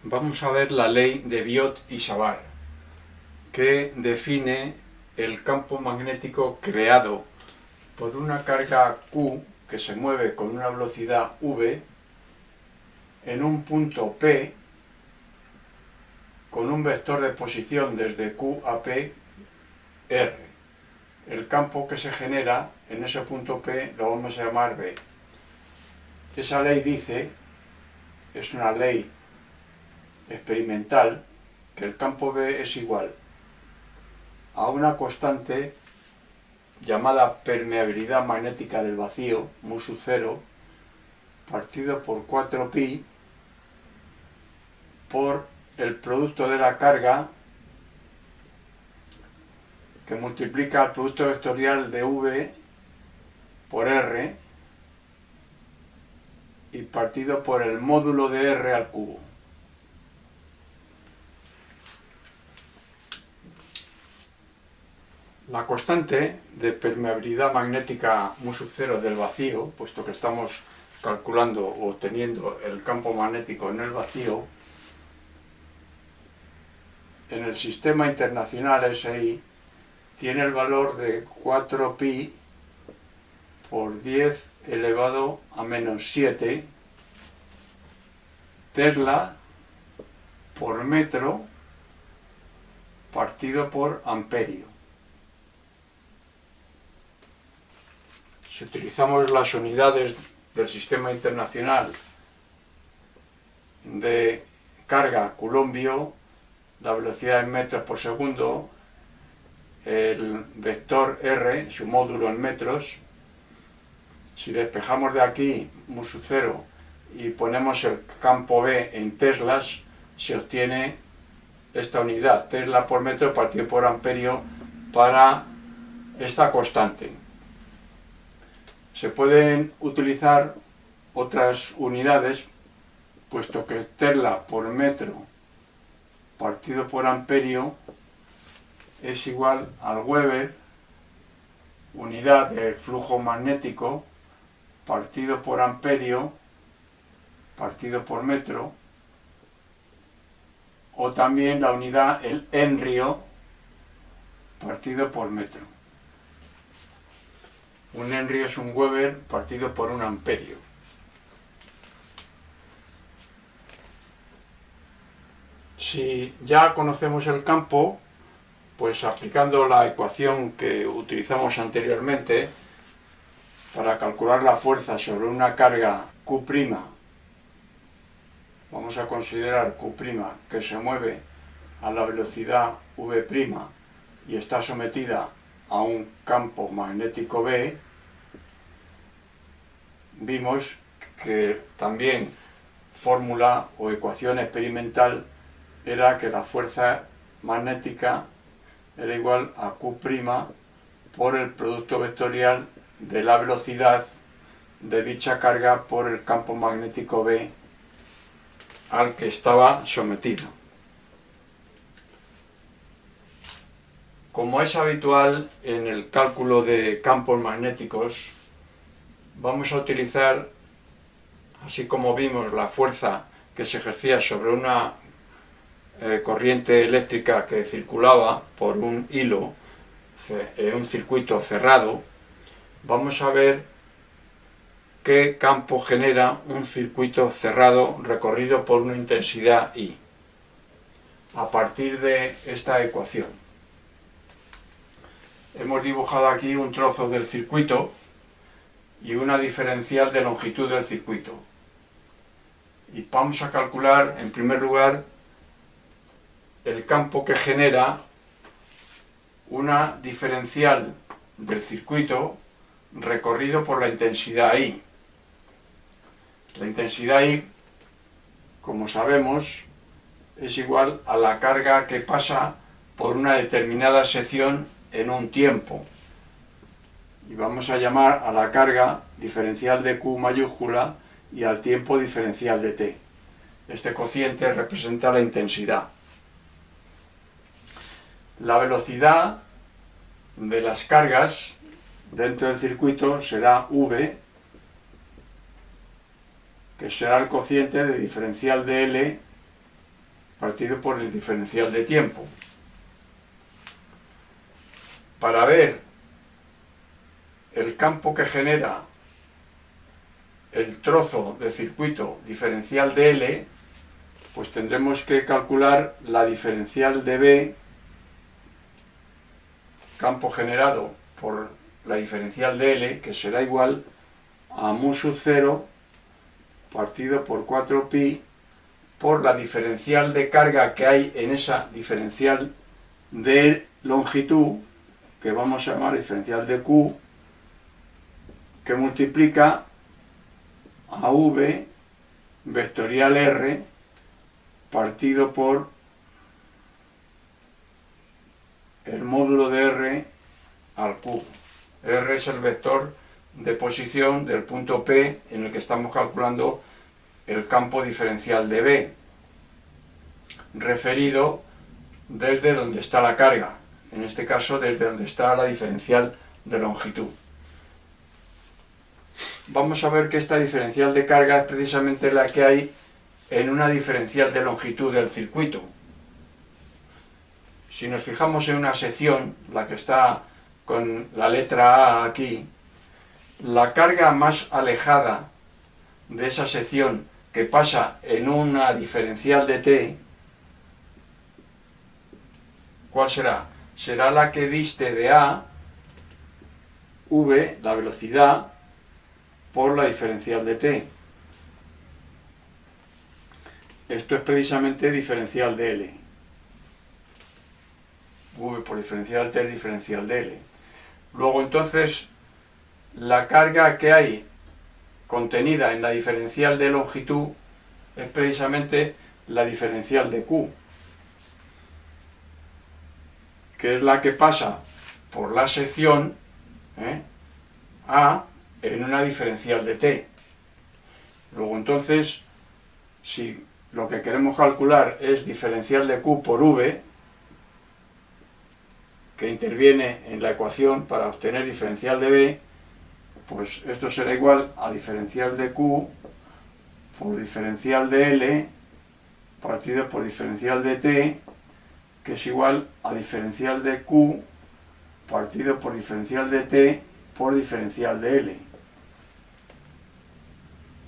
Vamos a ver la ley de Biot y Savart, que define el campo magnético creado por una carga Q que se mueve con una velocidad v en un punto P con un vector de posición desde Q a P, R. El campo que se genera en ese punto P lo vamos a llamar B. Esa ley dice, es una ley experimental, que el campo B es igual a una constante llamada permeabilidad magnética del vacío, mu sub 0, partido por 4pi por el producto de la carga que multiplica el producto vectorial de V por R y partido por el módulo de R al cubo. La constante de permeabilidad magnética mu sub 0 del vacío, puesto que estamos calculando o obteniendo el campo magnético en el vacío, en el sistema internacional SI tiene el valor de 4pi por 10 elevado a menos 7 Tesla por metro partido por amperio. Si utilizamos las unidades del sistema internacional de carga coulombio, la velocidad en metros por segundo, el vector R, su módulo en metros, si despejamos de aquí mu sub 0 y ponemos el campo B en teslas, se obtiene esta unidad, Tesla por metro partido por amperio, para esta constante. Se pueden utilizar otras unidades, puesto que Tesla por metro partido por amperio es igual al Weber, unidad de flujo magnético, partido por amperio, partido por metro, o también la unidad, el henrio, partido por metro. Un henrio es un Weber partido por un amperio. Si ya conocemos el campo, pues aplicando la ecuación que utilizamos anteriormente para calcular la fuerza sobre una carga Q', vamos a considerar Q' que se mueve a la velocidad v' y está sometida a un campo magnético B, vimos que también fórmula o ecuación experimental era que la fuerza magnética era igual a Q' por el producto vectorial de la velocidad de dicha carga por el campo magnético B al que estaba sometido. Como es habitual en el cálculo de campos magnéticos, vamos a utilizar, así como vimos la fuerza que se ejercía sobre una corriente eléctrica que circulaba por un hilo en un circuito cerrado, vamos a ver qué campo genera un circuito cerrado recorrido por una intensidad I, a partir de esta ecuación. Hemos dibujado aquí un trozo del circuito y una diferencial de longitud del circuito. Y vamos a calcular, en primer lugar, el campo que genera una diferencial del circuito recorrido por la intensidad I. La intensidad I, como sabemos, es igual a la carga que pasa por una determinada sección en un tiempo. Y vamos a llamar a la carga diferencial de Q mayúscula y al tiempo diferencial de T. Este cociente representa la intensidad. La velocidad de las cargas dentro del circuito será V, que será el cociente de diferencial de L partido por el diferencial de tiempo. Para ver el campo que genera el trozo de circuito diferencial de L, pues tendremos que calcular la diferencial de B, campo generado por la diferencial de L, que será igual a mu sub 0 partido por 4pi por la diferencial de carga que hay en esa diferencial de longitud, que vamos a llamar diferencial de Q, que multiplica a V vectorial R partido por el módulo de R al cubo. R es el vector de posición del punto P en el que estamos calculando el campo diferencial de B, referido desde donde está la carga, en este caso desde donde está la diferencial de longitud. Vamos a ver que esta diferencial de carga es precisamente la que hay en una diferencial de longitud del circuito. Si nos fijamos en una sección, la que está con la letra A aquí, la carga más alejada de esa sección que pasa en una diferencial de t, ¿cuál será? Será la que diste de A, v, la velocidad, por la diferencial de t. Esto es precisamente diferencial de L. V por diferencial t es diferencial de L. Luego entonces, la carga que hay contenida en la diferencial de longitud es precisamente la diferencial de Q, que es la que pasa por la sección A en una diferencial de t. Luego entonces, si lo que queremos calcular es diferencial de Q por V, que interviene en la ecuación para obtener diferencial de B, pues esto será igual a diferencial de Q por diferencial de L partido por diferencial de T, que es igual a diferencial de Q partido por diferencial de T por diferencial de L.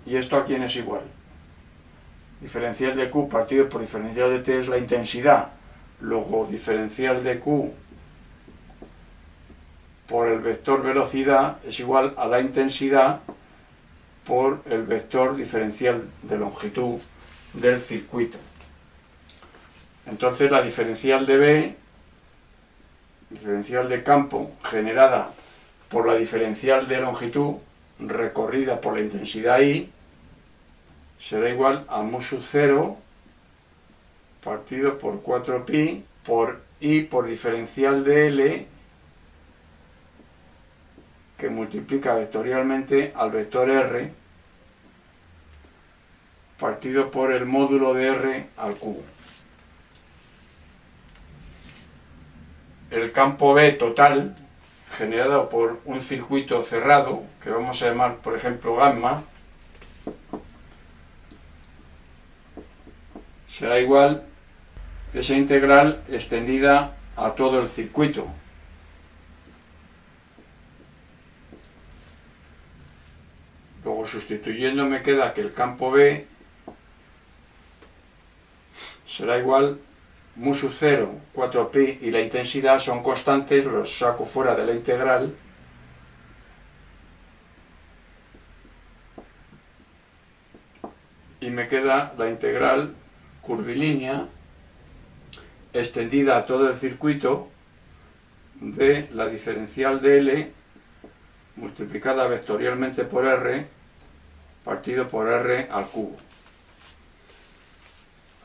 ¿Y esto a quién es igual? Diferencial de Q partido por diferencial de T es la intensidad. Luego diferencial de Q por el vector velocidad es igual a la intensidad por el vector diferencial de longitud del circuito. Entonces la diferencial de B, diferencial de campo generada por la diferencial de longitud recorrida por la intensidad I, será igual a mu sub 0 partido por 4pi por I por diferencial de L, que multiplica vectorialmente al vector R partido por el módulo de R al cubo. El campo B total, generado por un circuito cerrado, que vamos a llamar por ejemplo gamma, será igual a esa integral extendida a todo el circuito. Luego, sustituyendo, me queda que el campo B será igual mu sub 0, 4pi y la intensidad son constantes, los saco fuera de la integral. Y me queda la integral curvilínea extendida a todo el circuito de la diferencial de L multiplicada vectorialmente por R partido por R al cubo.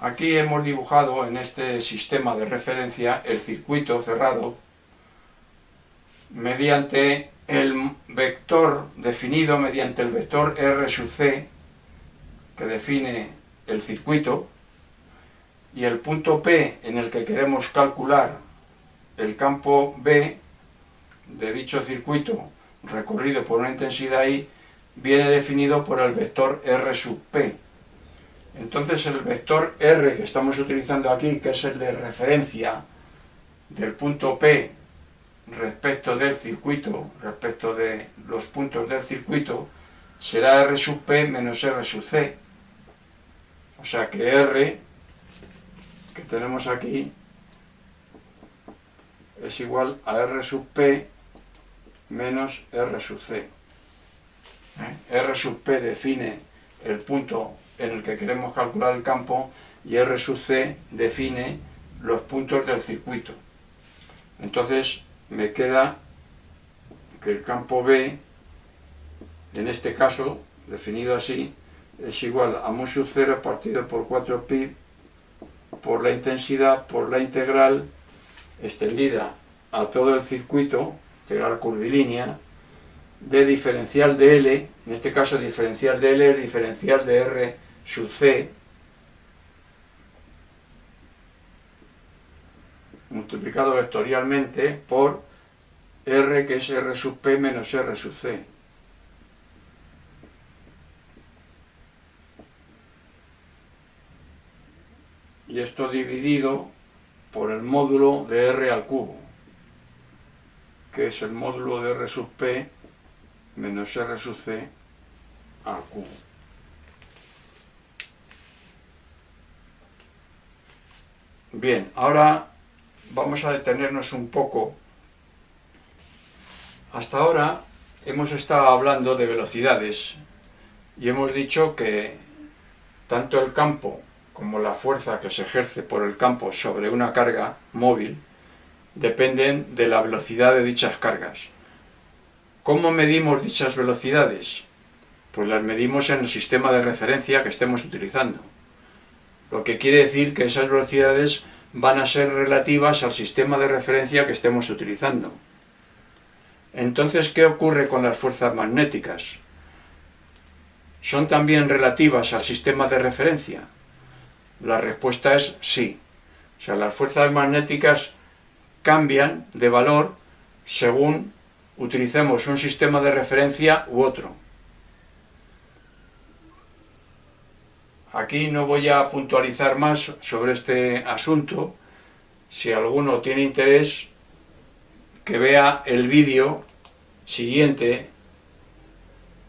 Aquí hemos dibujado en este sistema de referencia el circuito cerrado mediante el vector definido mediante el vector R sub C, que define el circuito, y el punto P en el que queremos calcular el campo B de dicho circuito recorrido por una intensidad I viene definido por el vector R sub P. Entonces el vector R que estamos utilizando aquí, que es el de referencia del punto P respecto del circuito, respecto de los puntos del circuito, será R sub P menos R sub C. O sea que R, que tenemos aquí, es igual a R sub P menos R sub C. R sub P define el punto en el que queremos calcular el campo y R sub C define los puntos del circuito. Entonces me queda que el campo B, en este caso, definido así, es igual a mu sub 0 partido por 4pi por la intensidad por la integral extendida a todo el circuito, integral curvilínea, de diferencial de L, en este caso diferencial de L es diferencial de R sub C, multiplicado vectorialmente por R, que es R sub P menos R sub C. Y esto dividido por el módulo de R al cubo, que es el módulo de R sub P menos R sub C al cubo. Bien, ahora vamos a detenernos un poco. Hasta ahora hemos estado hablando de velocidades y hemos dicho que tanto el campo como la fuerza que se ejerce por el campo sobre una carga móvil dependen de la velocidad de dichas cargas. ¿Cómo medimos dichas velocidades? Pues las medimos en el sistema de referencia que estemos utilizando. Lo que quiere decir que esas velocidades van a ser relativas al sistema de referencia que estemos utilizando. Entonces, ¿qué ocurre con las fuerzas magnéticas? ¿Son también relativas al sistema de referencia? La respuesta es sí. O sea, las fuerzas magnéticas cambian de valor según utilicemos un sistema de referencia u otro. Aquí no voy a puntualizar más sobre este asunto. Si alguno tiene interés, que vea el vídeo siguiente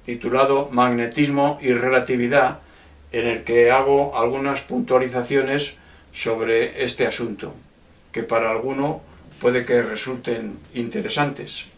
titulado Magnetismo y relatividad, en el que hago algunas puntualizaciones sobre este asunto, que para alguno puede que resulten interesantes.